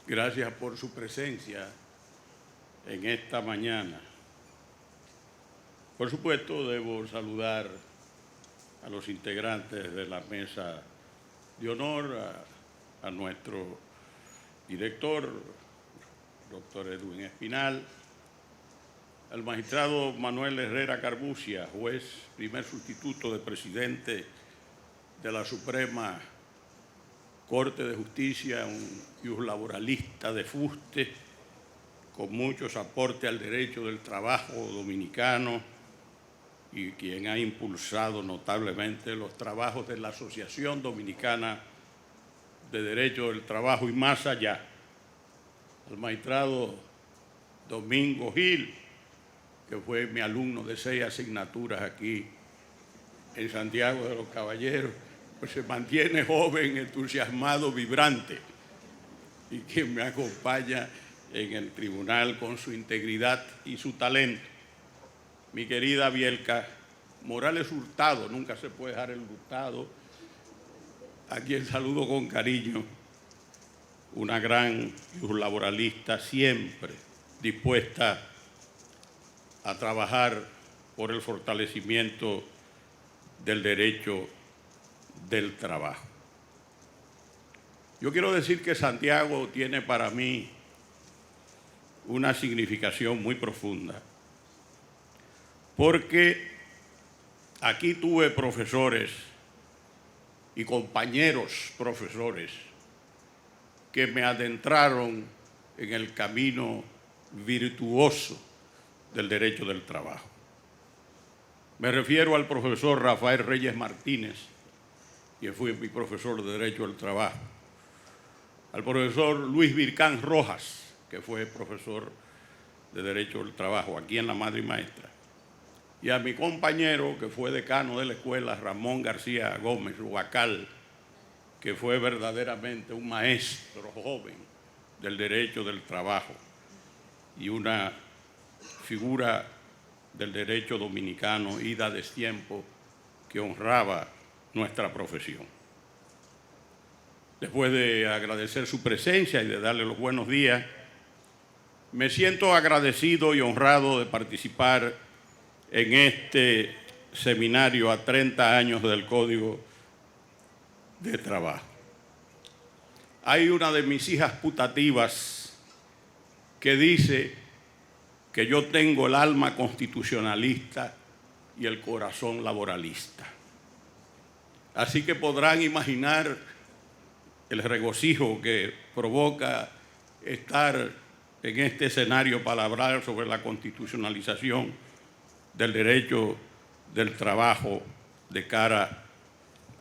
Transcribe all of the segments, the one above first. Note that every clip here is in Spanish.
Gracias por su presencia en esta mañana. Por supuesto, debo saludar a los integrantes de la mesa de honor, a nuestro director, doctor Edwin Espinal, al magistrado Manuel Herrera Carbucia, juez primer sustituto de presidente de la Suprema Corte de Justicia, un laboralista de fuste, con muchos aportes al derecho del trabajo dominicano y quien ha impulsado notablemente los trabajos de la Asociación Dominicana de Derecho del Trabajo y más allá. Al magistrado Domingo Gil, que fue mi alumno de 6 asignaturas aquí en Santiago de los Caballeros, pues se mantiene joven, entusiasmado, vibrante, y quien me acompaña en el tribunal con su integridad y su talento. Mi querida Bielka Morales Hurtado, nunca se puede dejar el Hurtado, a quien saludo con cariño, una gran laboralista siempre dispuesta a trabajar por el fortalecimiento del derecho del trabajo. Yo quiero decir que Santiago tiene para mí una significación muy profunda, porque aquí tuve profesores y compañeros profesores que me adentraron en el camino virtuoso del derecho del trabajo. Me refiero al profesor Rafael Reyes Martínez, que fue mi profesor de Derecho del Trabajo, al profesor Luis Vircán Rojas, que fue profesor de Derecho del Trabajo aquí en la Madre y Maestra, y a mi compañero, que fue decano de la escuela, Ramón García Gómez Rubacal, que fue verdaderamente un maestro joven del Derecho del Trabajo y una figura del derecho dominicano ida a destiempo que honraba nuestra profesión. Después de agradecer su presencia y de darle los buenos días, me siento agradecido y honrado de participar en este seminario a 30 años del Código de Trabajo. Hay una de mis hijas putativas que dice que yo tengo el alma constitucionalista y el corazón laboralista. Así que podrán imaginar el regocijo que provoca estar en este escenario para hablar sobre la constitucionalización del derecho del trabajo de cara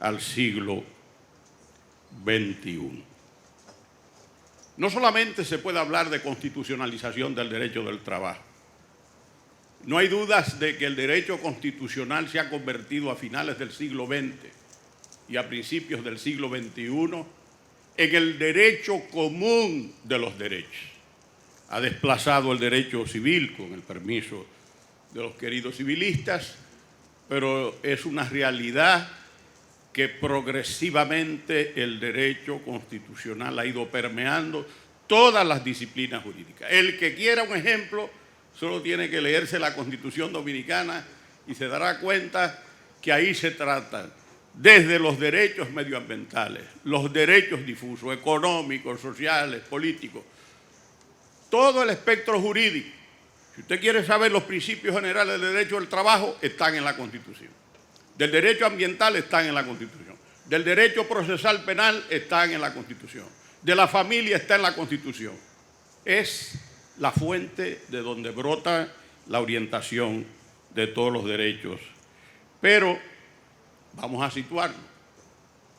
al siglo XXI. No solamente se puede hablar de constitucionalización del derecho del trabajo. No hay dudas de que el derecho constitucional se ha convertido a finales del siglo XX y a principios del siglo XXI en el derecho común de los derechos. Ha desplazado el derecho civil, con el permiso de los queridos civilistas, pero es una realidad que progresivamente el derecho constitucional ha ido permeando todas las disciplinas jurídicas. El que quiera un ejemplo solo tiene que leerse la Constitución Dominicana y se dará cuenta que ahí se trata desde los derechos medioambientales, los derechos difusos, económicos, sociales, políticos, todo el espectro jurídico. Si usted quiere saber los principios generales del derecho del trabajo, están en la Constitución. Del derecho ambiental están en la Constitución. Del derecho procesal penal están en la Constitución. De la familia está en la Constitución. Es la fuente de donde brota la orientación de todos los derechos. Pero vamos a situarlo.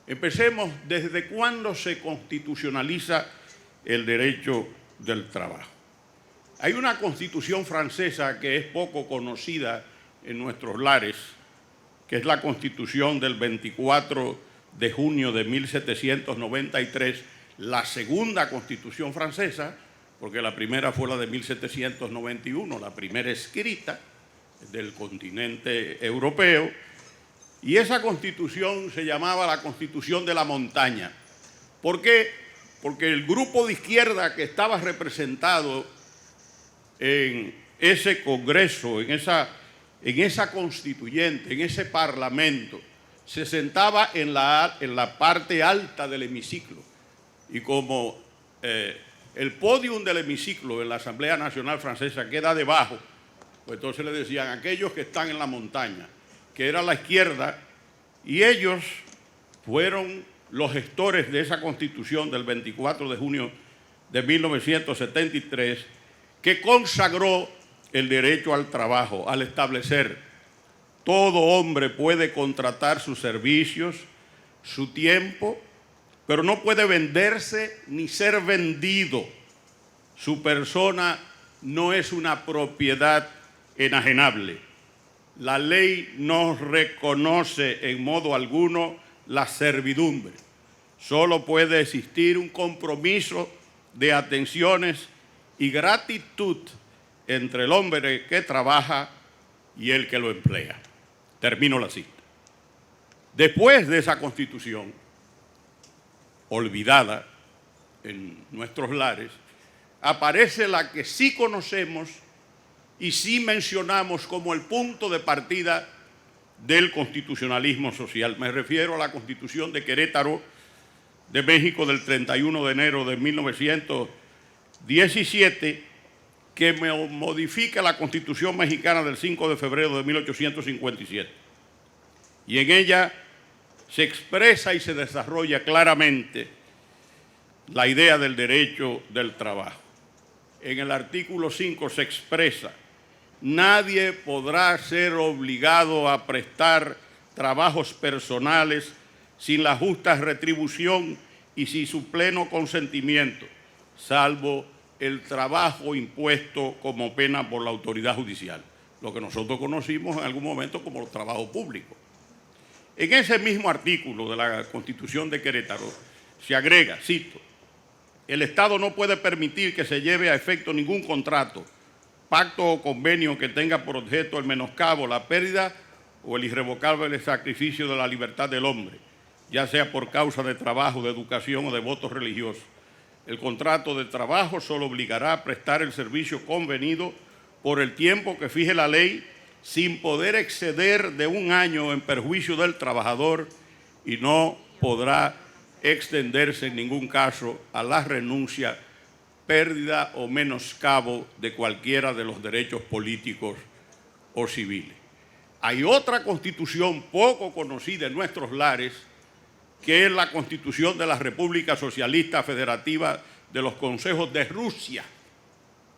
Empecemos desde cuándo se constitucionaliza el derecho del trabajo. Hay una constitución francesa que es poco conocida en nuestros lares, que es la Constitución del 24 de junio de 1793, la segunda Constitución francesa, porque la primera fue la de 1791, la primera escrita del continente europeo, y esa Constitución se llamaba la Constitución de la Montaña. ¿Por qué? porque el grupo de izquierda que estaba representado en ese Congreso, en esa constituyente, en ese Parlamento, se sentaba en la parte alta del hemiciclo. Y como el podium del hemiciclo en la Asamblea Nacional Francesa queda debajo, pues entonces le decían aquellos que están en la montaña, que era la izquierda, y ellos fueron los gestores de esa Constitución del 24 de junio de 1973, que consagró el derecho al trabajo, al establecer: todo hombre puede contratar sus servicios, su tiempo, pero no puede venderse ni ser vendido. Su persona no es una propiedad enajenable. La ley no reconoce en modo alguno la servidumbre. Solo puede existir un compromiso de atenciones y gratitud entre el hombre que trabaja y el que lo emplea. Termino la cita. Después de esa Constitución, olvidada en nuestros lares, aparece la que sí conocemos y sí mencionamos como el punto de partida del constitucionalismo social. Me refiero a la Constitución de Querétaro de México del 31 de enero de 1917, que modifica la Constitución mexicana del 5 de febrero de 1857. Y en ella se expresa y se desarrolla claramente la idea del derecho del trabajo. En el artículo 5 se expresa: nadie podrá ser obligado a prestar trabajos personales sin la justa retribución y sin su pleno consentimiento, salvo el trabajo impuesto como pena por la autoridad judicial, lo que nosotros conocimos en algún momento como trabajo público. En ese mismo artículo de la Constitución de Querétaro se agrega, cito: el Estado no puede permitir que se lleve a efecto ningún contrato, pacto o convenio que tenga por objeto el menoscabo, la pérdida o el irrevocable sacrificio de la libertad del hombre, ya sea por causa de trabajo, de educación o de votos religiosos. El contrato de trabajo solo obligará a prestar el servicio convenido por el tiempo que fije la ley, sin poder exceder de 1 año en perjuicio del trabajador, y no podrá extenderse en ningún caso a la renuncia, pérdida o menoscabo de cualquiera de los derechos políticos o civiles. Hay otra constitución poco conocida en nuestros lares, que es la Constitución de la República Socialista Federativa de los Consejos de Rusia,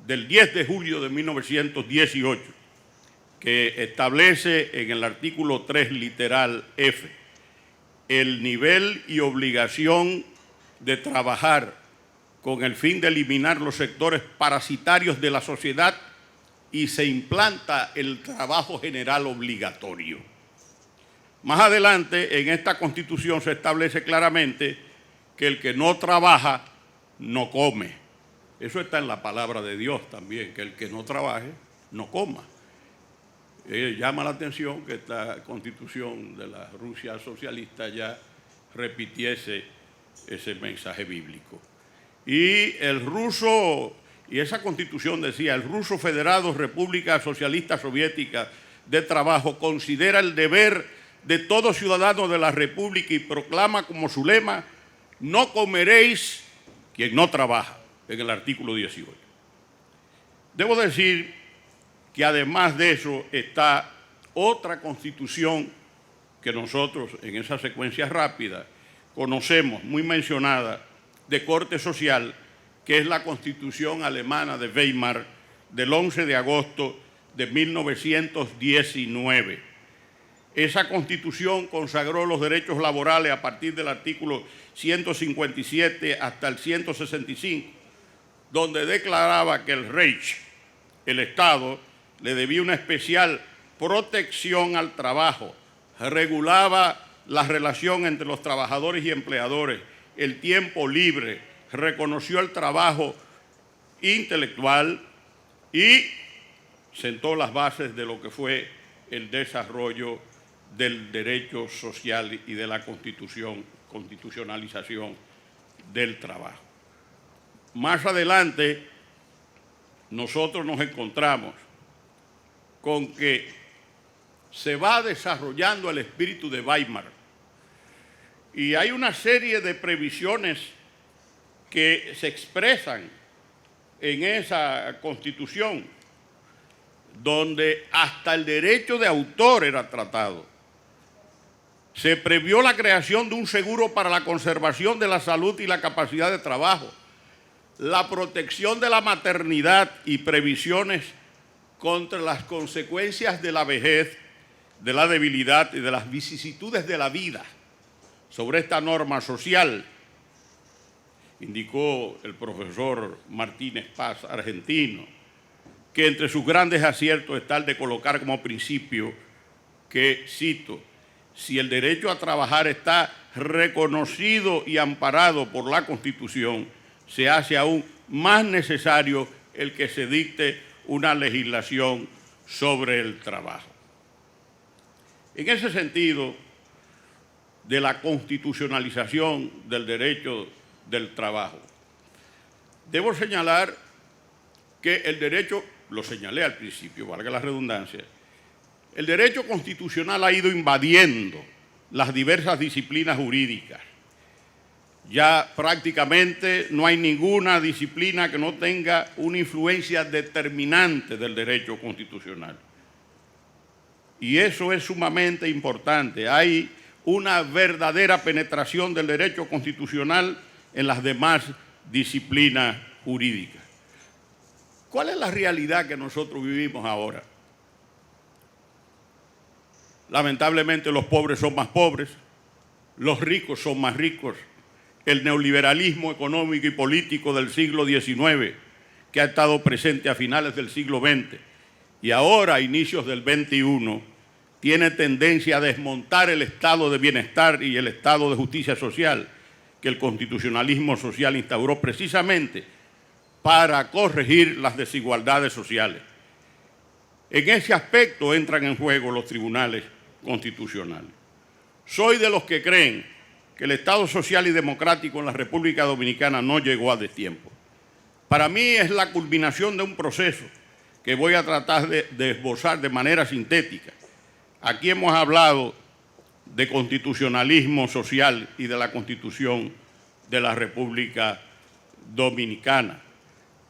del 10 de julio de 1918, que establece en el artículo 3, literal F, el nivel y obligación de trabajar con el fin de eliminar los sectores parasitarios de la sociedad, y se implanta el trabajo general obligatorio. Más adelante, en esta Constitución se establece claramente que el que no trabaja no come. Eso está en la palabra de Dios también, que el que no trabaje no coma. Llama la atención que esta Constitución de la Rusia socialista ya repitiese ese mensaje bíblico. Y esa Constitución decía: el ruso federado República Socialista Soviética de Trabajo considera el deber de todo ciudadano de la República y proclama como su lema: no comeréis quien no trabaja, en el artículo 18. Debo decir que además de eso está otra Constitución que nosotros en esa secuencia rápida conocemos, muy mencionada, de corte social, que es la Constitución alemana de Weimar del 11 de agosto de 1919. Esa Constitución consagró los derechos laborales a partir del artículo 157 hasta el 165, donde declaraba que el Reich, el Estado, le debía una especial protección al trabajo, regulaba la relación entre los trabajadores y empleadores, el tiempo libre, reconoció el trabajo intelectual y sentó las bases de lo que fue el desarrollo del derecho social y de la constitucionalización del trabajo. más adelante nosotros nos encontramos con que se va desarrollando el espíritu de Weimar y hay una serie de previsiones que se expresan en esa Constitución, donde hasta el derecho de autor era tratado. Se previó la creación de un seguro para la conservación de la salud y la capacidad de trabajo, la protección de la maternidad y previsiones contra las consecuencias de la vejez, de la debilidad y de las vicisitudes de la vida. Sobre esta norma social, indicó el profesor Martínez Paz, argentino, que entre sus grandes aciertos está el de colocar como principio que, cito, si el derecho a trabajar está reconocido y amparado por la Constitución, se hace aún más necesario el que se dicte una legislación sobre el trabajo. En ese sentido, de la constitucionalización del derecho del trabajo, debo señalar que el derecho, lo señalé al principio, valga la redundancia, el derecho constitucional ha ido invadiendo las diversas disciplinas jurídicas. Ya prácticamente no hay ninguna disciplina que no tenga una influencia determinante del derecho constitucional. Y eso es sumamente importante. Hay una verdadera penetración del derecho constitucional en las demás disciplinas jurídicas. ¿Cuál es la realidad que nosotros vivimos ahora? Lamentablemente los pobres son más pobres, los ricos son más ricos. El neoliberalismo económico y político del siglo XIX, que ha estado presente a finales del siglo XX y ahora a inicios del XXI, tiene tendencia a desmontar el estado de bienestar y el estado de justicia social que el constitucionalismo social instauró precisamente para corregir las desigualdades sociales. En ese aspecto entran en juego los tribunales constitucionales. Soy de los que creen que el Estado social y democrático en la República Dominicana no llegó a destiempo. Para mí es la culminación de un proceso que voy a tratar de esbozar de manera sintética. Aquí hemos hablado de constitucionalismo social y de la Constitución de la República Dominicana,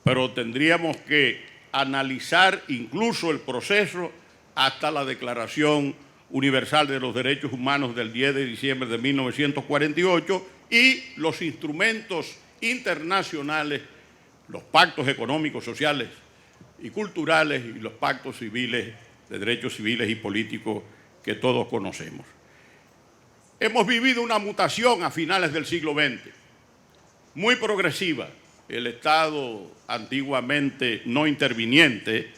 pero tendríamos que analizar incluso el proceso hasta la Declaración Universal de los Derechos Humanos del 10 de diciembre de 1948 y los instrumentos internacionales, los pactos económicos, sociales y culturales y los pactos civiles de derechos civiles y políticos que todos conocemos. Hemos vivido una mutación a finales del siglo XX, muy progresiva. El Estado antiguamente no interviniente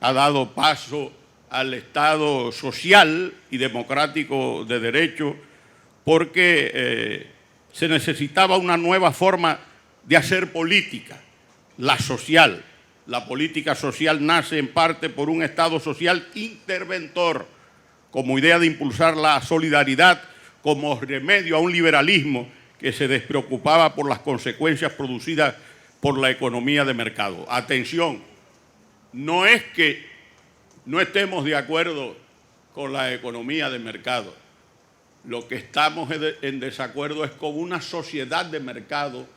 ha dado paso al Estado social y democrático de derecho porque se necesitaba una nueva forma de hacer política, la social. La política social nace en parte por un Estado social interventor, como idea de impulsar la solidaridad como remedio a un liberalismo que se despreocupaba por las consecuencias producidas por la economía de mercado. Atención, no es que no estemos de acuerdo con la economía de mercado. Lo que estamos en desacuerdo es con una sociedad de mercado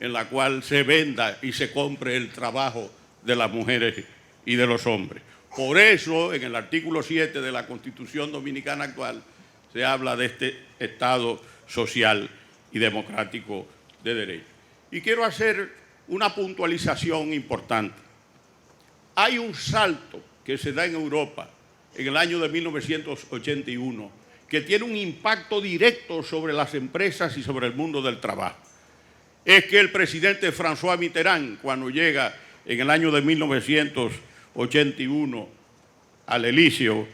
en la cual se venda y se compre el trabajo de las mujeres y de los hombres. Por eso, en el artículo 7 de la Constitución Dominicana actual, se habla de este Estado social y democrático de derecho. Y quiero hacer una puntualización importante. Hay un salto que se da en Europa en el año de 1981 que tiene un impacto directo sobre las empresas y sobre el mundo del trabajo. Es que el presidente François Mitterrand, cuando llega en el año de 1981 al Elíseo,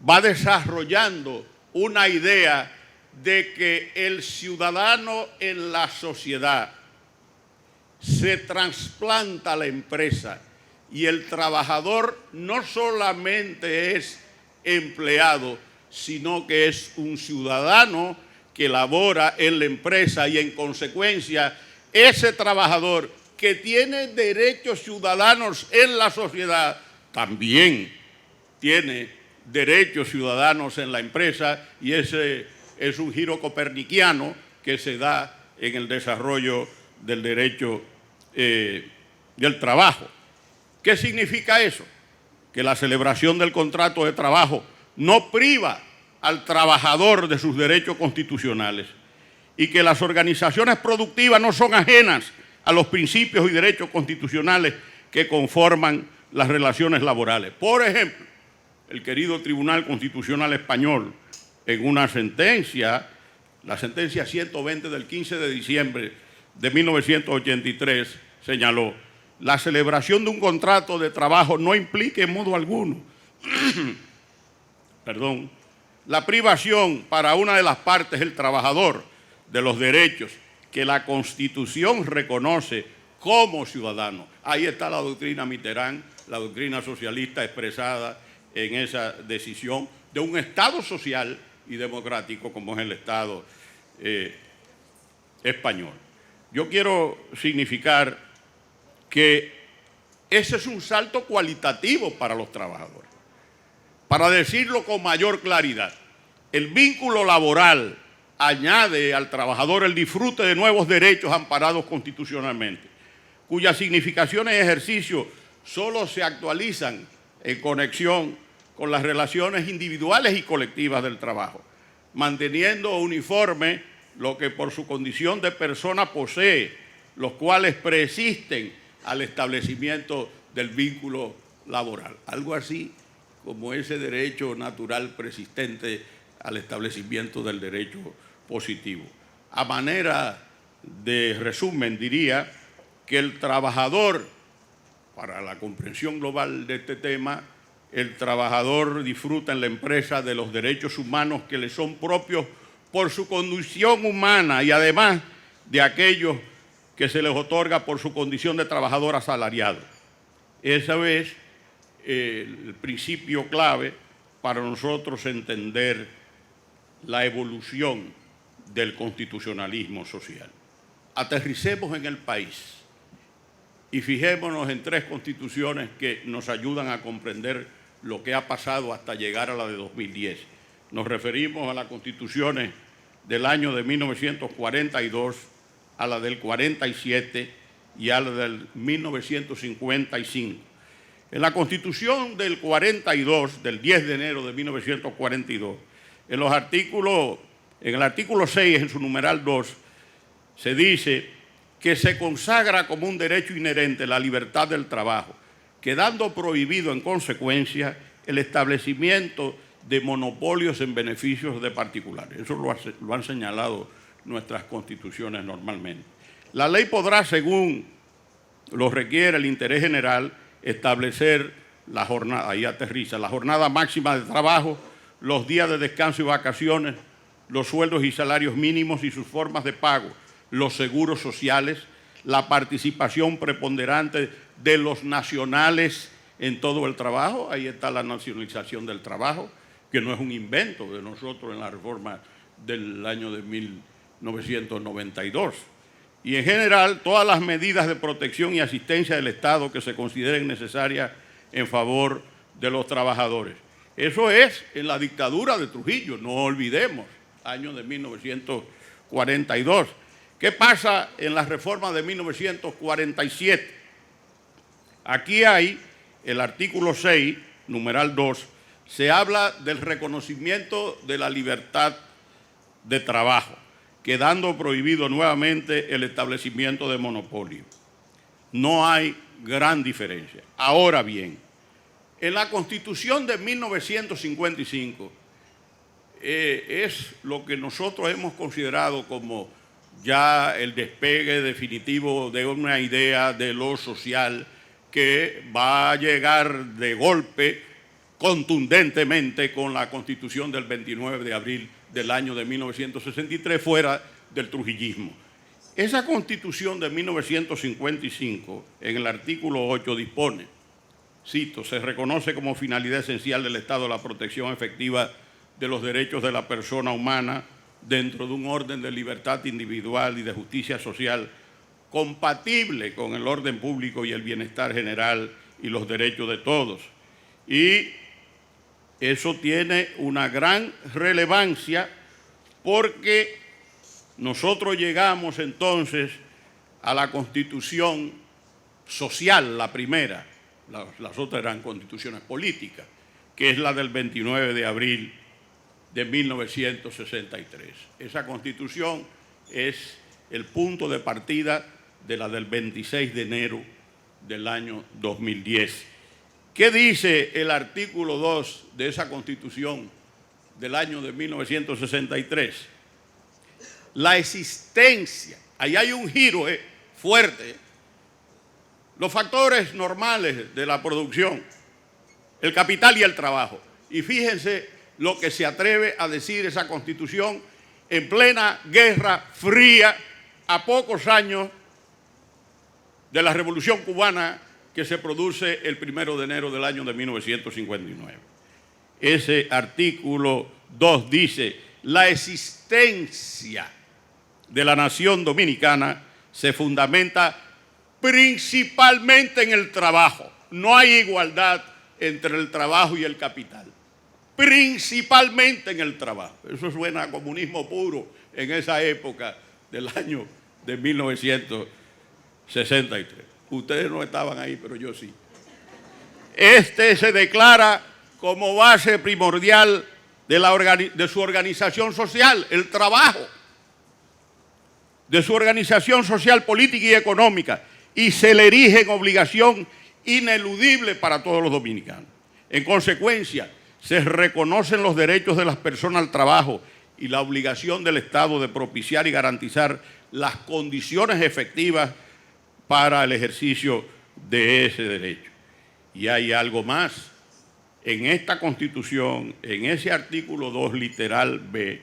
va desarrollando una idea de que el ciudadano en la sociedad se trasplanta a la empresa y el trabajador no solamente es empleado, sino que es un ciudadano que labora en la empresa y en consecuencia ese trabajador que tiene derechos ciudadanos en la sociedad, también tiene derechos ciudadanos en la empresa, y ese es un giro copernicano que se da en el desarrollo del derecho del trabajo. ¿Qué significa eso? Que la celebración del contrato de trabajo no priva al trabajador de sus derechos constitucionales y que las organizaciones productivas no son ajenas a los principios y derechos constitucionales que conforman las relaciones laborales. Por ejemplo, el querido Tribunal Constitucional Español, en una sentencia, la sentencia 120 del 15 de diciembre de 1983, señaló: la celebración de un contrato de trabajo no implica en modo alguno la privación para una de las partes, el trabajador, de los derechos que la Constitución reconoce como ciudadano. Ahí está la doctrina Mitterrand, la doctrina socialista expresada en esa decisión de un Estado social y democrático como es el Estado español. Yo quiero significar que ese es un salto cualitativo para los trabajadores. Para decirlo con mayor claridad, el vínculo laboral añade al trabajador el disfrute de nuevos derechos amparados constitucionalmente, cuyas significaciones y ejercicios solo se actualizan en conexión con las relaciones individuales y colectivas del trabajo, manteniendo uniforme lo que por su condición de persona posee, los cuales persisten al establecimiento del vínculo laboral. Algo así como ese derecho natural persistente al establecimiento del derecho positivo. A manera de resumen, diría que el trabajador, para la comprensión global de este tema, el trabajador disfruta en la empresa de los derechos humanos que le son propios por su condición humana y además de aquellos que se les otorga por su condición de trabajador asalariado. Ese es el principio clave para nosotros entender la evolución del constitucionalismo social. Aterricemos en el país y fijémonos en tres constituciones que nos ayudan a comprender lo que ha pasado hasta llegar a la de 2010. Nos referimos a las constituciones del año de 1942, a la del 47 y a la del 1955. En la Constitución del 42, del 10 de enero de 1942, en el artículo 6, en su numeral 2, se dice que se consagra como un derecho inherente la libertad del trabajo, quedando prohibido en consecuencia el establecimiento de monopolios en beneficios de particulares. Eso lo han señalado nuestras constituciones normalmente. La ley podrá, según lo requiere el interés general, establecer la jornada, ahí aterriza, la jornada máxima de trabajo, los días de descanso y vacaciones, los sueldos y salarios mínimos y sus formas de pago, los seguros sociales, la participación preponderante de los nacionales en todo el trabajo. Ahí está la nacionalización del trabajo, que no es un invento de nosotros en la reforma del año de 1992. Y en general, todas las medidas de protección y asistencia del Estado que se consideren necesarias en favor de los trabajadores. Eso es en la dictadura de Trujillo, no olvidemos, año de 1942. ¿Qué pasa en la reforma de 1947? Aquí hay el artículo 6, numeral 2, se habla del reconocimiento de la libertad de trabajo, quedando prohibido nuevamente el establecimiento de monopolio. No hay gran diferencia. Ahora bien, en la Constitución de 1955 es lo que nosotros hemos considerado como ya el despegue definitivo de una idea de lo social que va a llegar de golpe contundentemente con la Constitución del 29 de abril del año de 1963, fuera del trujillismo. Esa Constitución de 1955, en el artículo 8, dispone, cito, se reconoce como finalidad esencial del Estado la protección efectiva de los derechos de la persona humana dentro de un orden de libertad individual y de justicia social compatible con el orden público y el bienestar general y los derechos de todos. Y eso tiene una gran relevancia porque nosotros llegamos entonces a la Constitución social, la primera, las otras eran constituciones políticas, que es la del 29 de abril de 1963. Esa Constitución es el punto de partida de la del 26 de enero del año 2010. ¿Qué dice el artículo 2 de esa Constitución del año de 1963? La existencia, ahí hay un giro fuerte, los factores normales de la producción, el capital y el trabajo. Y fíjense lo que se atreve a decir esa Constitución en plena Guerra Fría, a pocos años de la Revolución Cubana que se produce el 1 de enero del año de 1959. Ese artículo 2 dice: la existencia de la nación dominicana se fundamenta principalmente en el trabajo. No hay igualdad entre el trabajo y el capital. Principalmente en el trabajo. Eso suena a comunismo puro en esa época del año de 1963. Ustedes no estaban ahí, pero yo sí. Este se declara como base primordial de su organización social, el trabajo, de su organización social, política y económica, y se le erige en obligación ineludible para todos los dominicanos. En consecuencia, se reconocen los derechos de las personas al trabajo y la obligación del Estado de propiciar y garantizar las condiciones efectivas para el ejercicio de ese derecho. Y hay algo más. En esta Constitución, en ese artículo 2, literal B,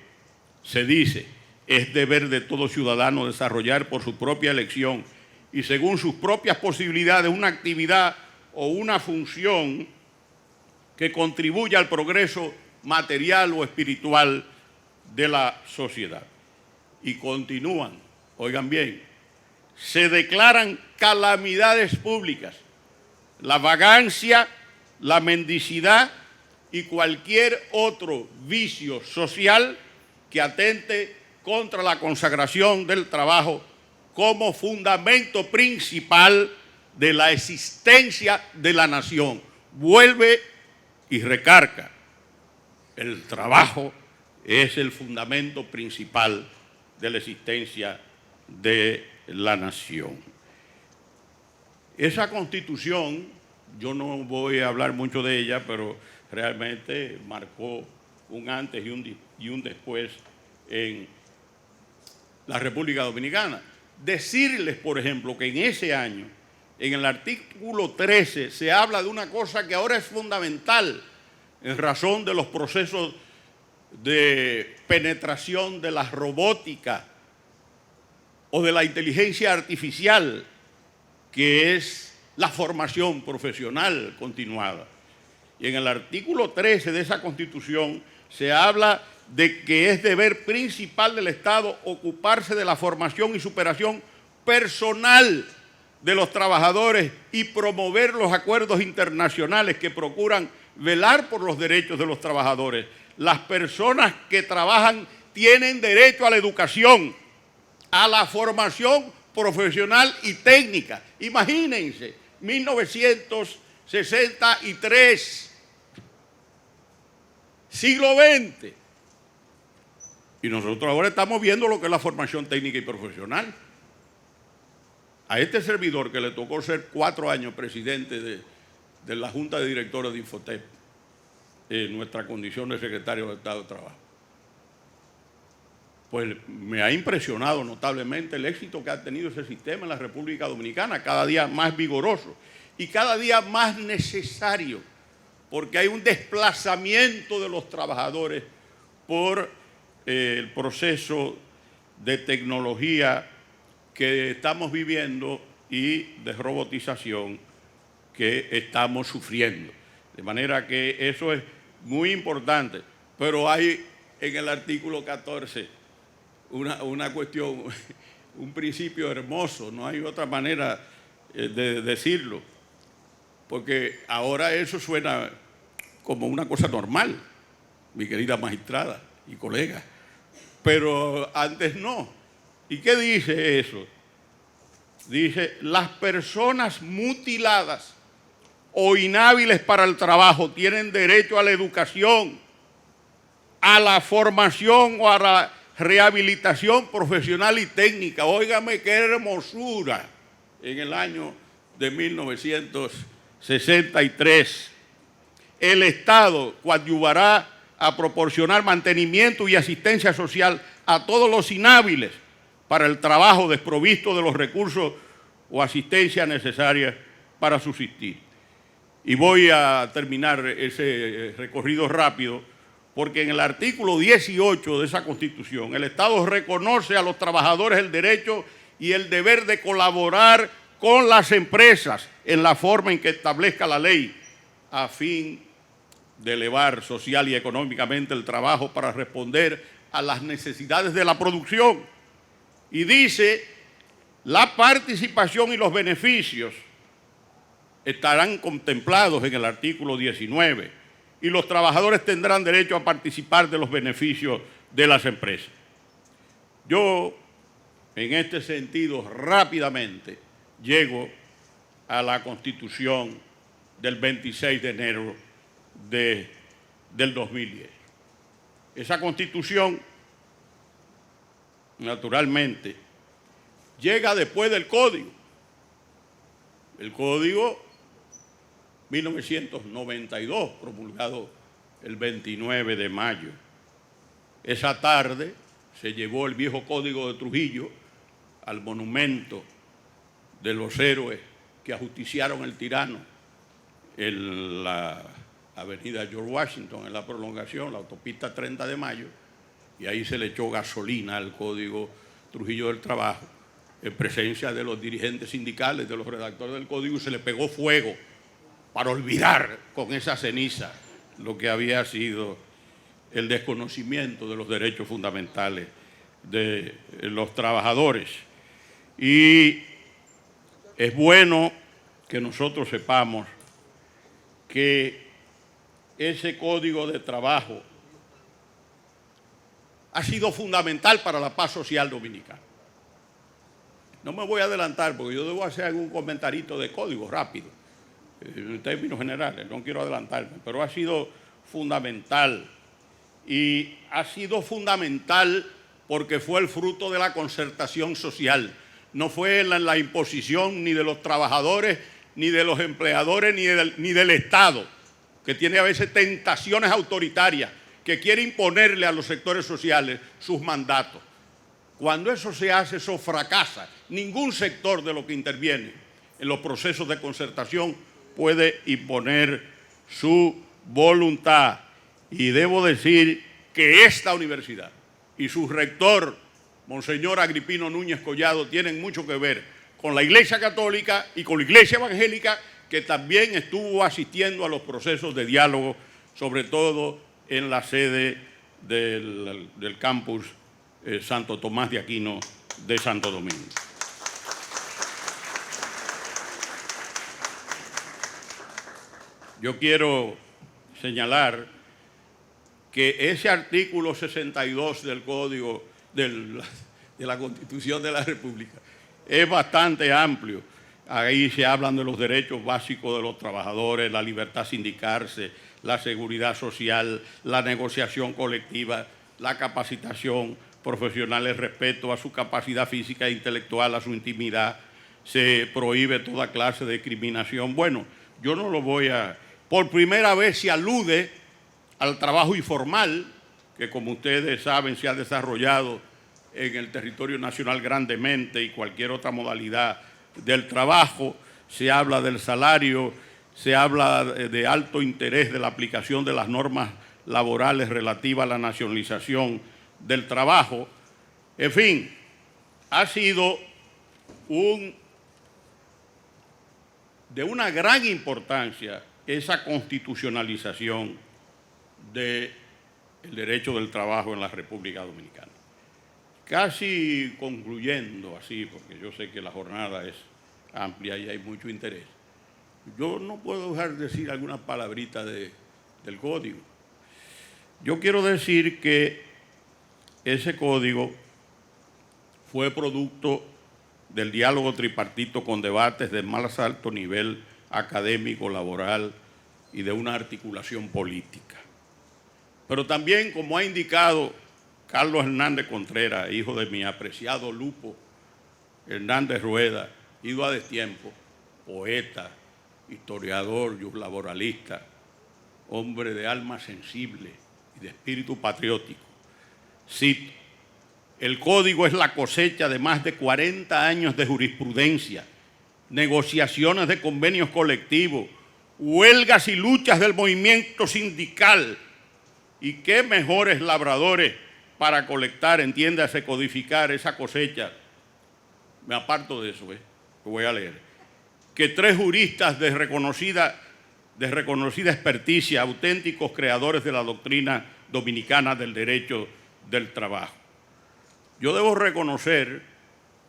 se dice: es deber de todo ciudadano desarrollar por su propia elección y según sus propias posibilidades una actividad o una función que contribuya al progreso material o espiritual de la sociedad. Y continúan, oigan bien, se declaran calamidades públicas la vagancia, la mendicidad y cualquier otro vicio social que atente contra la consagración del trabajo como fundamento principal de la existencia de la nación. Vuelve y recarga: el trabajo es el fundamento principal de la existencia de la nación. Esa Constitución, yo no voy a hablar mucho de ella, pero realmente marcó un antes y un después en la República Dominicana. Decirles, por ejemplo, que en ese año, en el artículo 13, se habla de una cosa que ahora es fundamental en razón de los procesos de penetración de la robótica o de la inteligencia artificial, que es la formación profesional continuada. Y en el artículo 13 de esa Constitución se habla de que es deber principal del Estado ocuparse de la formación y superación personal de los trabajadores y promover los acuerdos internacionales que procuran velar por los derechos de los trabajadores. Las personas que trabajan tienen derecho a la educación, a la formación profesional y técnica. Imagínense, 1963, siglo XX. Y nosotros ahora estamos viendo lo que es la formación técnica y profesional. A este servidor, que le tocó ser 4 años presidente de la Junta de Directores de Infotep, en nuestra condición de secretario de Estado de Trabajo, pues me ha impresionado notablemente el éxito que ha tenido ese sistema en la República Dominicana, cada día más vigoroso y cada día más necesario, porque hay un desplazamiento de los trabajadores por el proceso de tecnología que estamos viviendo y de robotización que estamos sufriendo. De manera que eso es muy importante, pero hay en el artículo 14 una cuestión un principio hermoso, no hay otra manera de decirlo, porque ahora eso suena como una cosa normal, mi querida magistrada y colega, pero antes no. ¿Y qué dice eso? Dice, las personas mutiladas o inhábiles para el trabajo tienen derecho a la educación, a la formación o a la rehabilitación profesional y técnica. Óigame qué hermosura. En el año de 1963, el Estado coadyuvará a proporcionar mantenimiento y asistencia social a todos los inhábiles para el trabajo desprovisto de los recursos o asistencia necesaria para subsistir. Y voy a terminar ese recorrido rápido, porque en el artículo 18 de esa Constitución, el Estado reconoce a los trabajadores el derecho y el deber de colaborar con las empresas en la forma en que establezca la ley, a fin de elevar social y económicamente el trabajo para responder a las necesidades de la producción. Y dice, la participación y los beneficios estarán contemplados en el artículo 19 y los trabajadores tendrán derecho a participar de los beneficios de las empresas. Yo, en este sentido, rápidamente llego a la Constitución del 26 de enero del 2010. Esa Constitución, naturalmente, llega después del Código. El Código 1992, promulgado el 29 de mayo. Esa tarde se llevó el viejo Código de Trujillo al monumento de los héroes que ajusticiaron el tirano en la avenida George Washington, en la prolongación, la autopista 30 de mayo, y ahí se le echó gasolina al Código Trujillo del Trabajo, en presencia de los dirigentes sindicales, de los redactores del Código, y se le pegó fuego para olvidar con esa ceniza lo que había sido el desconocimiento de los derechos fundamentales de los trabajadores. Y es bueno que nosotros sepamos que ese Código de Trabajo ha sido fundamental para la paz social dominicana. No me voy a adelantar porque yo debo hacer algún comentarito de código rápido, en términos generales, no quiero adelantarme, pero ha sido fundamental. Y ha sido fundamental porque fue el fruto de la concertación social. No fue la imposición ni de los trabajadores, ni de los empleadores, ni del Estado, que tiene a veces tentaciones autoritarias, que quiere imponerle a los sectores sociales sus mandatos. Cuando eso se hace, eso fracasa. Ningún sector de lo que interviene en los procesos de concertación puede imponer su voluntad. Y debo decir que esta universidad y su rector, Monseñor Agripino Núñez Collado, tienen mucho que ver con la Iglesia Católica y con la Iglesia Evangélica, que también estuvo asistiendo a los procesos de diálogo, sobre todo en la sede del campus Santo Tomás de Aquino de Santo Domingo. Yo quiero señalar que ese artículo 62 del Código de la Constitución de la República es bastante amplio. Ahí se hablan de los derechos básicos de los trabajadores, la libertad sindicarse, la seguridad social, la negociación colectiva, la capacitación profesional, el respeto a su capacidad física e intelectual, a su intimidad. Se prohíbe toda clase de discriminación. Bueno, yo no lo voy a... Por primera vez se alude al trabajo informal, que como ustedes saben se ha desarrollado en el territorio nacional grandemente, y cualquier otra modalidad del trabajo. Se habla del salario, se habla de alto interés de la aplicación de las normas laborales relativas a la nacionalización del trabajo. En fin, ha sido de una gran importancia esa constitucionalización del derecho del trabajo en la República Dominicana. Casi concluyendo así, porque yo sé que la jornada es amplia y hay mucho interés, yo no puedo dejar de decir algunas palabritas del código. Yo quiero decir que ese código fue producto del diálogo tripartito con debates de más alto nivel académico, laboral y de una articulación política. Pero también, como ha indicado Carlos Hernández Contreras, hijo de mi apreciado Lupo Hernández Rueda, ido a destiempo, poeta, historiador, laboralista, hombre de alma sensible y de espíritu patriótico. Cito: el código es la cosecha de más de 40 años de jurisprudencia, negociaciones de convenios colectivos, huelgas y luchas del movimiento sindical. Y qué mejores labradores para colectar, entiéndase, codificar esa cosecha. Me aparto de eso, que voy a leer. Que 3 juristas de reconocida experticia, auténticos creadores de la doctrina dominicana del derecho del trabajo. Yo debo reconocer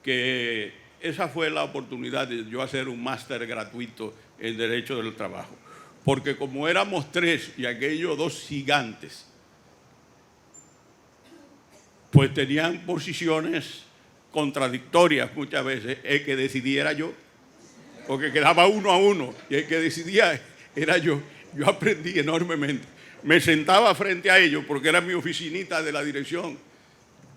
que esa fue la oportunidad de yo hacer un máster gratuito en derecho del trabajo, porque como éramos 3 y aquellos 2 gigantes, pues tenían posiciones contradictorias muchas veces. El que decidiera yo, porque quedaba 1 a 1, y el que decidía era yo. Yo aprendí enormemente. Me sentaba frente a ellos, porque era mi oficinita de la Dirección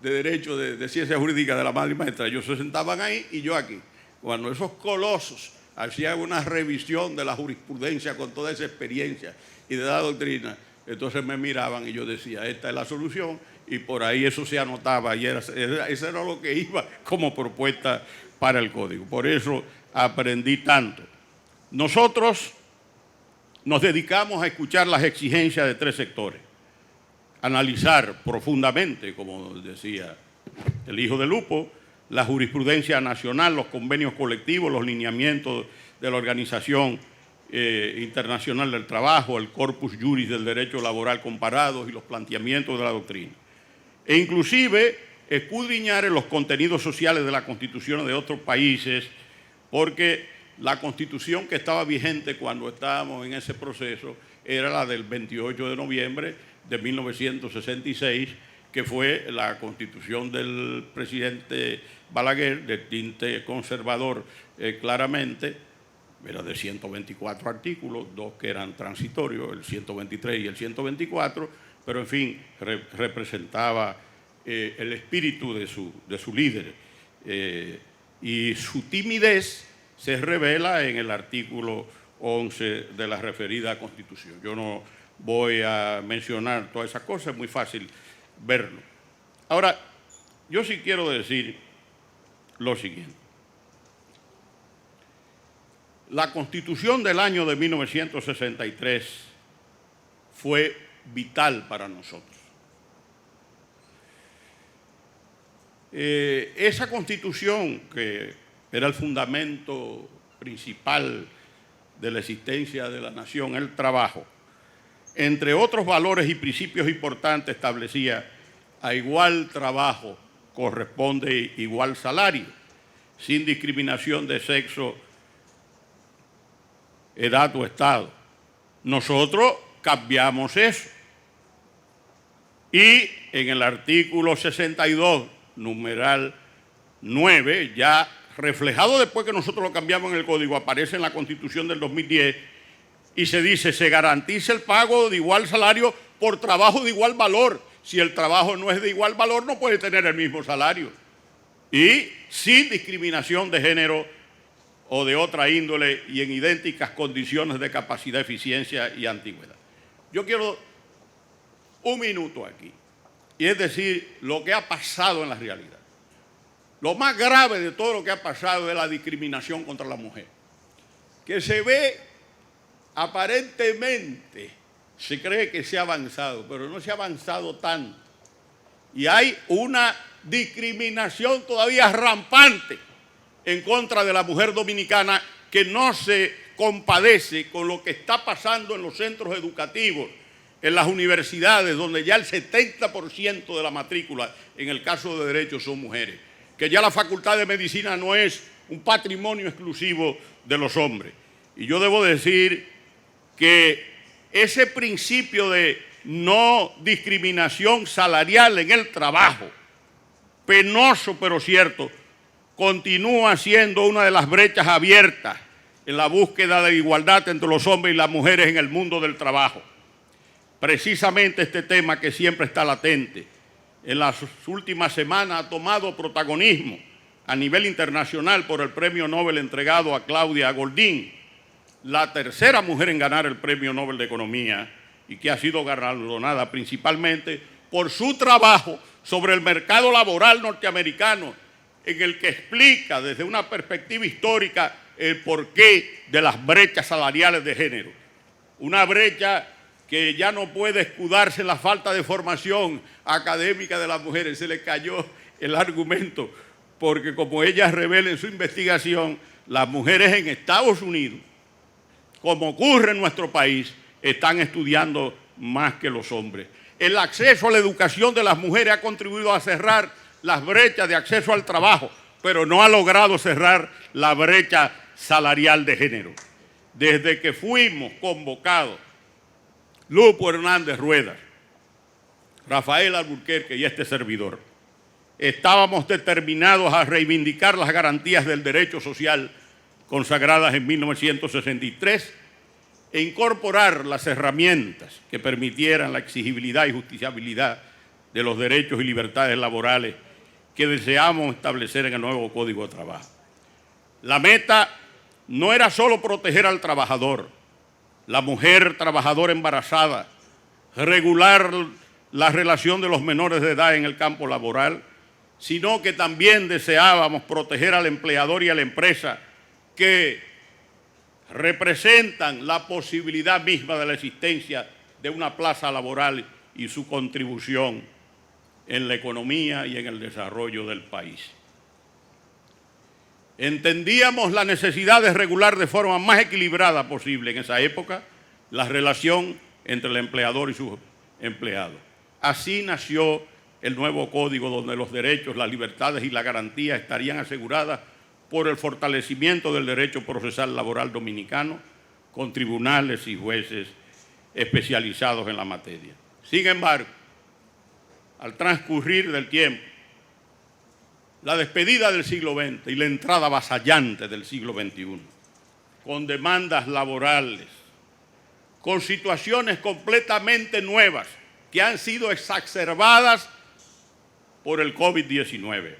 de Derecho de Ciencia Jurídica de la madre y maestra. Ellos se sentaban ahí y yo aquí. Cuando esos colosos hacían una revisión de la jurisprudencia con toda esa experiencia y de la doctrina, entonces me miraban y yo decía, esta es la solución, y por ahí eso se anotaba, y eso era lo que iba como propuesta para el código. Por eso aprendí tanto. Nosotros nos dedicamos a escuchar las exigencias de 3 sectores, analizar profundamente, como decía el hijo de Lupo, la jurisprudencia nacional, los convenios colectivos, los lineamientos de la Organización Internacional del Trabajo, el corpus juris del derecho laboral comparados y los planteamientos de la doctrina. E inclusive escudriñar en los contenidos sociales de las constituciones de otros países, porque la constitución que estaba vigente cuando estábamos en ese proceso era la del 28 de noviembre de 1966, que fue la constitución del presidente Balaguer, de tinte conservador claramente. Era de 124 artículos, 2 que eran transitorios, el 123 y el 124, pero en fin, representaba el espíritu de su líder. Y su timidez se revela en el artículo 11 de la referida Constitución. Yo no voy a mencionar todas esas cosas, es muy fácil verlo. Ahora, yo sí quiero decir lo siguiente. La Constitución del año de 1963 fue vital para nosotros. Esa Constitución, que era el fundamento principal de la existencia de la nación, el trabajo, entre otros valores y principios importantes, establecía: a igual trabajo corresponde igual salario, sin discriminación de sexo, edad o estado. Nosotros cambiamos eso. Y en el artículo 62, numeral 9, ya reflejado después que nosotros lo cambiamos en el Código, aparece en la Constitución del 2010, y se dice: se garantiza el pago de igual salario por trabajo de igual valor. Si el trabajo no es de igual valor, no puede tener el mismo salario. Y sin discriminación de género o de otra índole, y en idénticas condiciones de capacidad, eficiencia y antigüedad. Yo quiero un minuto aquí, y es decir, lo que ha pasado en la realidad. Lo más grave de todo lo que ha pasado es la discriminación contra la mujer, que se ve aparentemente, se cree que se ha avanzado, pero no se ha avanzado tanto. Y hay una discriminación todavía rampante en contra de la mujer dominicana, que no se compadece con lo que está pasando en los centros educativos, en las universidades, donde ya el 70% de la matrícula, en el caso de Derecho, son mujeres, que ya la Facultad de Medicina no es un patrimonio exclusivo de los hombres. Y yo debo decir que ese principio de no discriminación salarial en el trabajo, penoso pero cierto, continúa siendo una de las brechas abiertas en la búsqueda de igualdad entre los hombres y las mujeres en el mundo del trabajo. Precisamente este tema, que siempre está latente, en las últimas semanas ha tomado protagonismo a nivel internacional por el premio Nobel entregado a Claudia Goldin, la tercera mujer en ganar el premio Nobel de Economía, y que ha sido galardonada principalmente por su trabajo sobre el mercado laboral norteamericano, en el que explica desde una perspectiva histórica el porqué de las brechas salariales de género. Una brecha que ya no puede escudarse en la falta de formación académica de las mujeres. Se le cayó el argumento, porque como ella revela en su investigación, las mujeres en Estados Unidos, como ocurre en nuestro país, están estudiando más que los hombres. El acceso a la educación de las mujeres ha contribuido a cerrar las brechas de acceso al trabajo, pero no ha logrado cerrar la brecha salarial de género. Desde que fuimos convocados, Lupo Hernández Ruedas, Rafael Alburquerque y este servidor, estábamos determinados a reivindicar las garantías del derecho social consagradas en 1963 e incorporar las herramientas que permitieran la exigibilidad y justiciabilidad de los derechos y libertades laborales que deseamos establecer en el nuevo Código de Trabajo. La meta no era solo proteger al trabajador, la mujer trabajadora embarazada, regular la relación de los menores de edad en el campo laboral, sino que también deseábamos proteger al empleador y a la empresa, que representan la posibilidad misma de la existencia de una plaza laboral y su contribución en la economía y en el desarrollo del país. Entendíamos la necesidad de regular de forma más equilibrada posible en esa época la relación entre el empleador y sus empleados. Así nació el nuevo código, donde los derechos, las libertades y las garantías estarían aseguradas por el fortalecimiento del derecho procesal laboral dominicano, con tribunales y jueces especializados en la materia. Sin embargo, al transcurrir del tiempo, la despedida del siglo XX y la entrada avasallante del siglo XXI, con demandas laborales, con situaciones completamente nuevas que han sido exacerbadas por el COVID-19,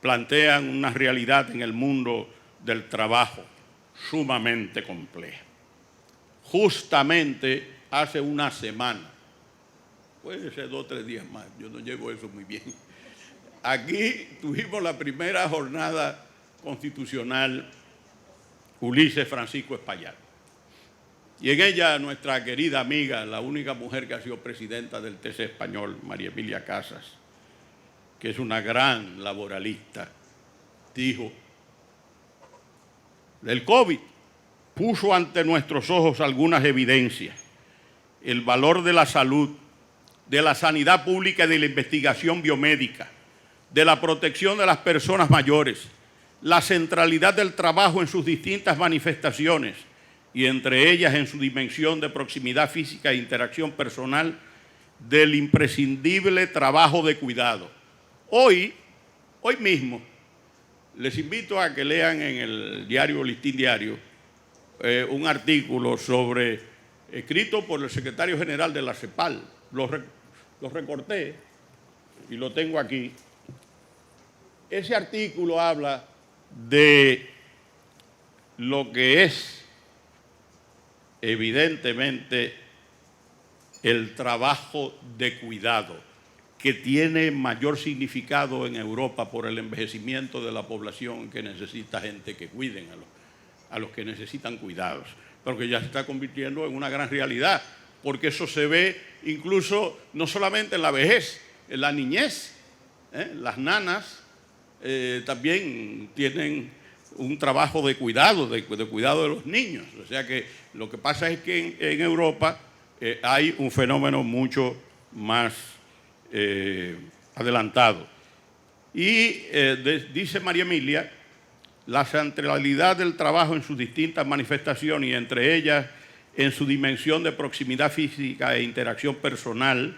plantean una realidad en el mundo del trabajo sumamente compleja. Justamente hace una semana, puede ser 2 o 3 días más, yo no llevo eso muy bien, aquí tuvimos la primera jornada constitucional Ulises Francisco Espaillat. Y en ella nuestra querida amiga, la única mujer que ha sido presidenta del TC español, María Emilia Casas, que es una gran laboralista, dijo: el COVID puso ante nuestros ojos algunas evidencias. El valor de la salud, de la sanidad pública y de la investigación biomédica, de la protección de las personas mayores, la centralidad del trabajo en sus distintas manifestaciones y entre ellas en su dimensión de proximidad física e interacción personal, del imprescindible trabajo de cuidado. Hoy mismo, les invito a que lean en el diario Listín Diario un artículo escrito por el secretario general de la CEPAL. Lo recorté y lo tengo aquí. Ese artículo habla de lo que es evidentemente el trabajo de cuidado, que tiene mayor significado en Europa por el envejecimiento de la población, que necesita gente que cuiden a los que necesitan cuidados, pero que ya se está convirtiendo en una gran realidad, porque eso se ve incluso no solamente en la vejez, en la niñez. Las nanas también tienen un trabajo de cuidado, de cuidado de los niños. O sea que lo que pasa es que en Europa hay un fenómeno mucho más adelantado. Y dice María Emilia, la centralidad del trabajo en sus distintas manifestaciones y entre ellas en su dimensión de proximidad física e interacción personal,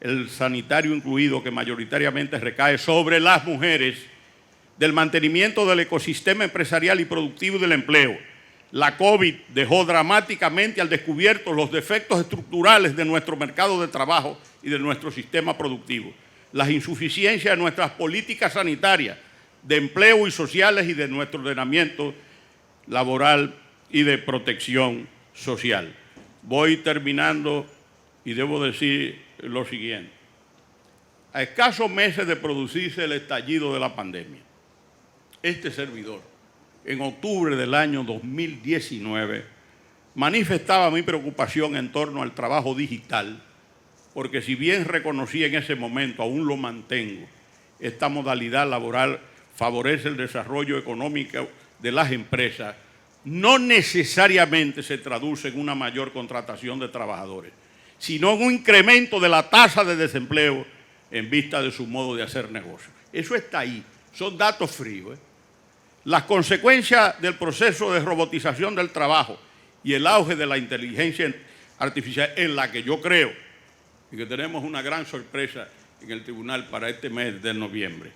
el sanitario incluido, que mayoritariamente recae sobre las mujeres, del mantenimiento del ecosistema empresarial y productivo y del empleo. La COVID dejó dramáticamente al descubierto los defectos estructurales de nuestro mercado de trabajo y de nuestro sistema productivo, las insuficiencias de nuestras políticas sanitarias, de empleo y sociales y de nuestro ordenamiento laboral y de protección social. Voy terminando y debo decir lo siguiente. A escasos meses de producirse el estallido de la pandemia, este servidor, en octubre del año 2019, manifestaba mi preocupación en torno al trabajo digital, porque si bien reconocí en ese momento, aún lo mantengo, esta modalidad laboral favorece el desarrollo económico de las empresas, no necesariamente se traduce en una mayor contratación de trabajadores, sino en un incremento de la tasa de desempleo en vista de su modo de hacer negocio. Eso está ahí, son datos fríos. Las consecuencias del proceso de robotización del trabajo y el auge de la inteligencia artificial, en la que yo creo, y que tenemos una gran sorpresa en el tribunal para este mes de noviembre,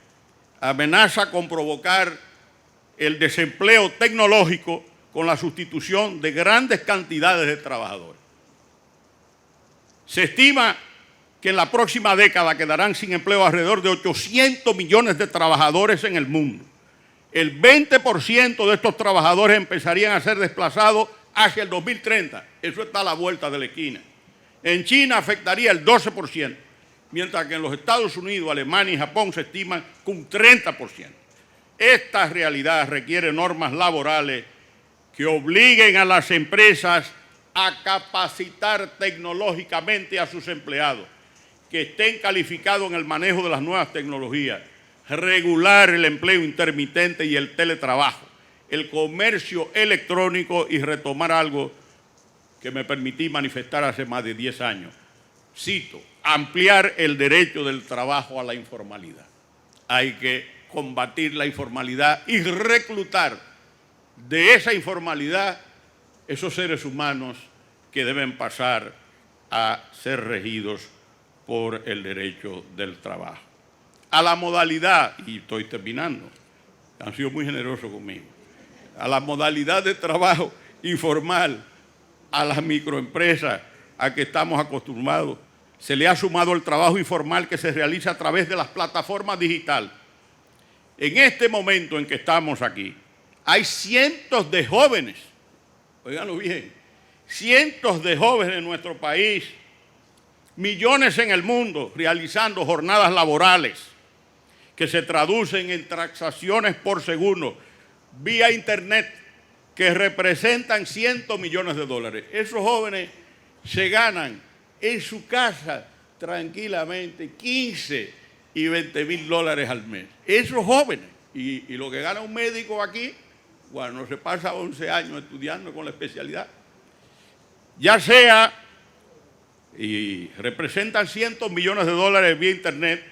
amenaza con provocar el desempleo tecnológico con la sustitución de grandes cantidades de trabajadores. Se estima que en la próxima década quedarán sin empleo alrededor de 800 millones de trabajadores en el mundo. El 20% de estos trabajadores empezarían a ser desplazados hacia el 2030. Eso está a la vuelta de la esquina. En China afectaría el 12%, mientras que en los Estados Unidos, Alemania y Japón se estiman que un 30%. Esta realidad requiere normas laborales que obliguen a las empresas a capacitar tecnológicamente a sus empleados, que estén calificados en el manejo de las nuevas tecnologías, regular el empleo intermitente y el teletrabajo, el comercio electrónico y retomar algo que me permití manifestar hace más de 10 años. Cito, ampliar el derecho del trabajo a la informalidad. Hay que combatir la informalidad y reclutar de esa informalidad esos seres humanos que deben pasar a ser regidos por el derecho del trabajo. A la modalidad, y estoy terminando, han sido muy generosos conmigo, a la modalidad de trabajo informal, a las microempresas a que estamos acostumbrados, se le ha sumado el trabajo informal que se realiza a través de las plataformas digitales. En este momento en que estamos aquí, hay cientos de jóvenes, óiganlo bien, cientos de jóvenes en nuestro país, millones en el mundo, realizando jornadas laborales que se traducen en transacciones por segundo vía internet que representan cientos de millones de dólares. Esos jóvenes se ganan en su casa tranquilamente 15 y 20 mil dólares al mes. Esos jóvenes. Y lo que gana un médico aquí, bueno, se pasa 11 años estudiando con la especialidad. Ya sea, y representan cientos de millones de dólares vía internet,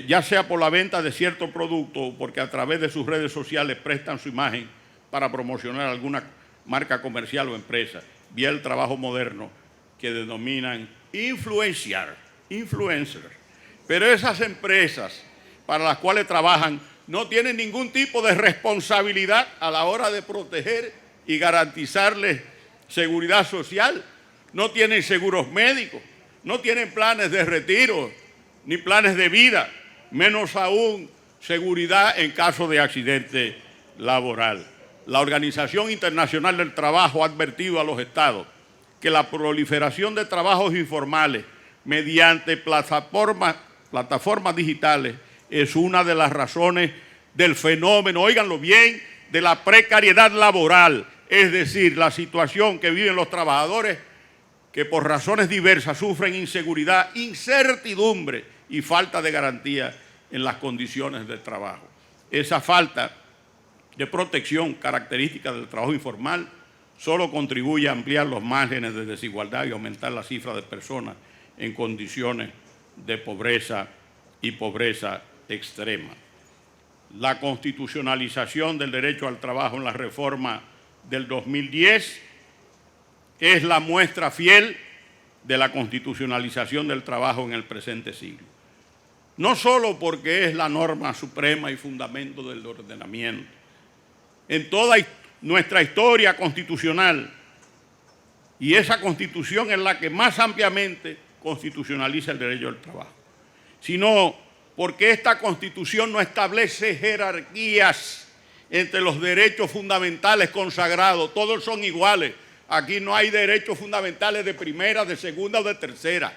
ya sea por la venta de cierto producto o porque a través de sus redes sociales prestan su imagen para promocionar alguna marca comercial o empresa, vía el trabajo moderno que denominan influencers. Pero esas empresas para las cuales trabajan no tienen ningún tipo de responsabilidad a la hora de proteger y garantizarles seguridad social, no tienen seguros médicos, no tienen planes de retiro, ni planes de vida, menos aún seguridad en caso de accidente laboral. La Organización Internacional del Trabajo ha advertido a los estados que la proliferación de trabajos informales mediante plataformas digitales es una de las razones del fenómeno, óiganlo bien, de la precariedad laboral, es decir, la situación que viven los trabajadores que por razones diversas sufren inseguridad, incertidumbre y falta de garantía en las condiciones de trabajo. Esa falta de protección característica del trabajo informal solo contribuye a ampliar los márgenes de desigualdad y aumentar la cifra de personas en condiciones de pobreza y pobreza extrema. La constitucionalización del derecho al trabajo en la reforma del 2010 es la muestra fiel de la constitucionalización del trabajo en el presente siglo. No solo porque es la norma suprema y fundamento del ordenamiento. En toda nuestra historia constitucional, y esa Constitución es la que más ampliamente constitucionaliza el derecho al trabajo, sino porque esta Constitución no establece jerarquías entre los derechos fundamentales consagrados. Todos son iguales. Aquí no hay derechos fundamentales de primera, de segunda o de tercera.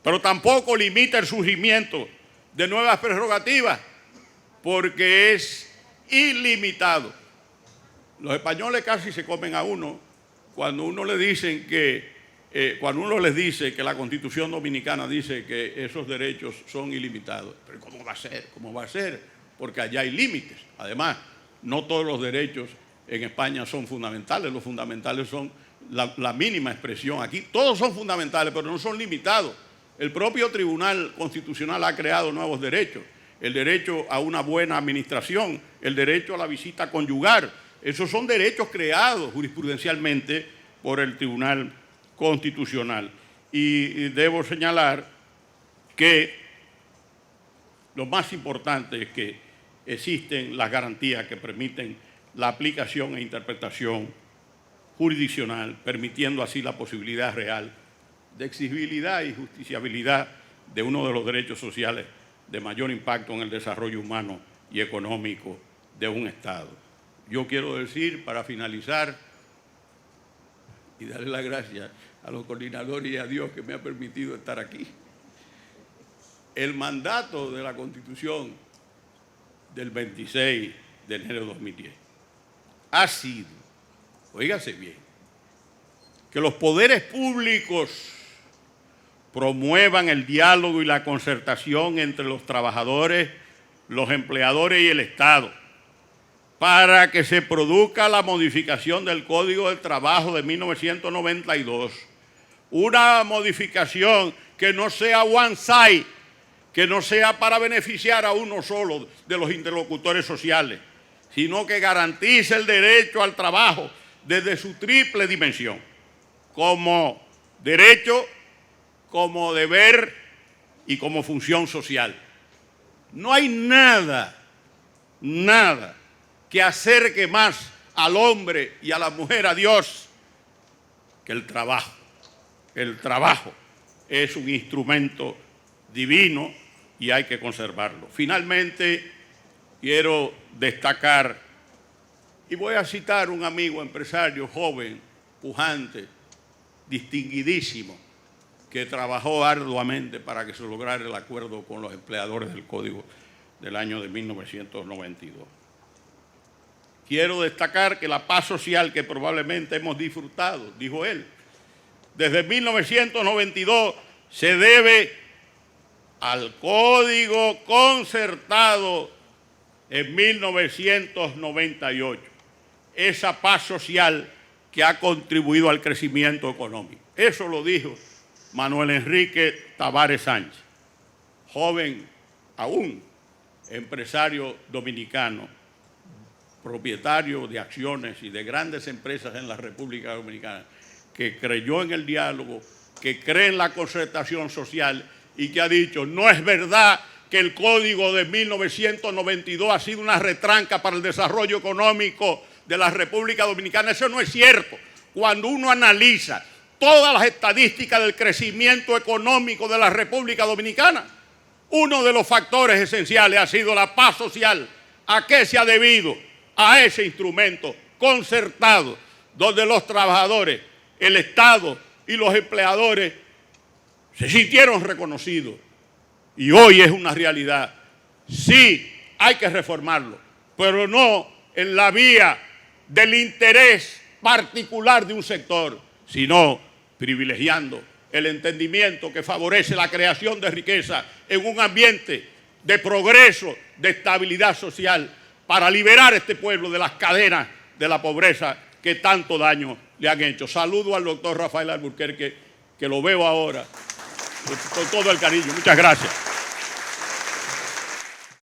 Pero tampoco limita el surgimiento de nuevas prerrogativas, porque es ilimitado. Los españoles casi se comen a uno cuando uno les dice que la Constitución Dominicana dice que esos derechos son ilimitados. Pero ¿cómo va a ser? ¿Cómo va a ser? Porque allá hay límites. Además, no todos los derechos en España son fundamentales. Los fundamentales son la mínima expresión. Aquí todos son fundamentales, pero no son limitados. El propio Tribunal Constitucional ha creado nuevos derechos. El derecho a una buena administración, el derecho a la visita conyugal. Esos son derechos creados jurisprudencialmente por el Tribunal Constitucional. Y debo señalar que lo más importante es que existen las garantías que permiten la aplicación e interpretación jurisdiccional, permitiendo así la posibilidad real de exigibilidad y justiciabilidad de uno de los derechos sociales de mayor impacto en el desarrollo humano y económico de un Estado. Yo quiero decir, para finalizar, y darle las gracias a los coordinadores y a Dios que me ha permitido estar aquí, el mandato de la Constitución del 26 de enero de 2010 ha sido, oígase bien, que los poderes públicos promuevan el diálogo y la concertación entre los trabajadores, los empleadores y el Estado, para que se produzca la modificación del Código del Trabajo de 1992, una modificación que no sea one side, que no sea para beneficiar a uno solo de los interlocutores sociales, sino que garantice el derecho al trabajo desde su triple dimensión, como derecho, como deber y como función social. No hay nada que acerque más al hombre y a la mujer a Dios que el trabajo. El trabajo es un instrumento divino y hay que conservarlo. Finalmente, quiero destacar, y voy a citar un amigo empresario joven, pujante, distinguidísimo, que trabajó arduamente para que se lograra el acuerdo con los empleadores del Código del año de 1992. Quiero destacar que la paz social que probablemente hemos disfrutado, dijo él, desde 1992 se debe al Código concertado en 1998. Esa paz social que ha contribuido al crecimiento económico. Eso lo dijo Manuel Enrique Tavares Sánchez, joven aún, empresario dominicano, propietario de acciones y de grandes empresas en la República Dominicana, que creyó en el diálogo, que cree en la concertación social y que ha dicho, no es verdad que el Código de 1992 ha sido una retranca para el desarrollo económico de la República Dominicana. Eso no es cierto. Cuando uno analiza todas las estadísticas del crecimiento económico de la República Dominicana, uno de los factores esenciales ha sido la paz social. ¿A qué se ha debido? A ese instrumento concertado, donde los trabajadores, el Estado y los empleadores se sintieron reconocidos. Y hoy es una realidad. Sí, hay que reformarlo, pero no en la vía del interés particular de un sector, sino privilegiando el entendimiento que favorece la creación de riqueza en un ambiente de progreso, de estabilidad social, para liberar a este pueblo de las cadenas de la pobreza que tanto daño le han hecho. Saludo al doctor Rafael Alburquerque, que lo veo ahora, con todo el cariño. Muchas gracias.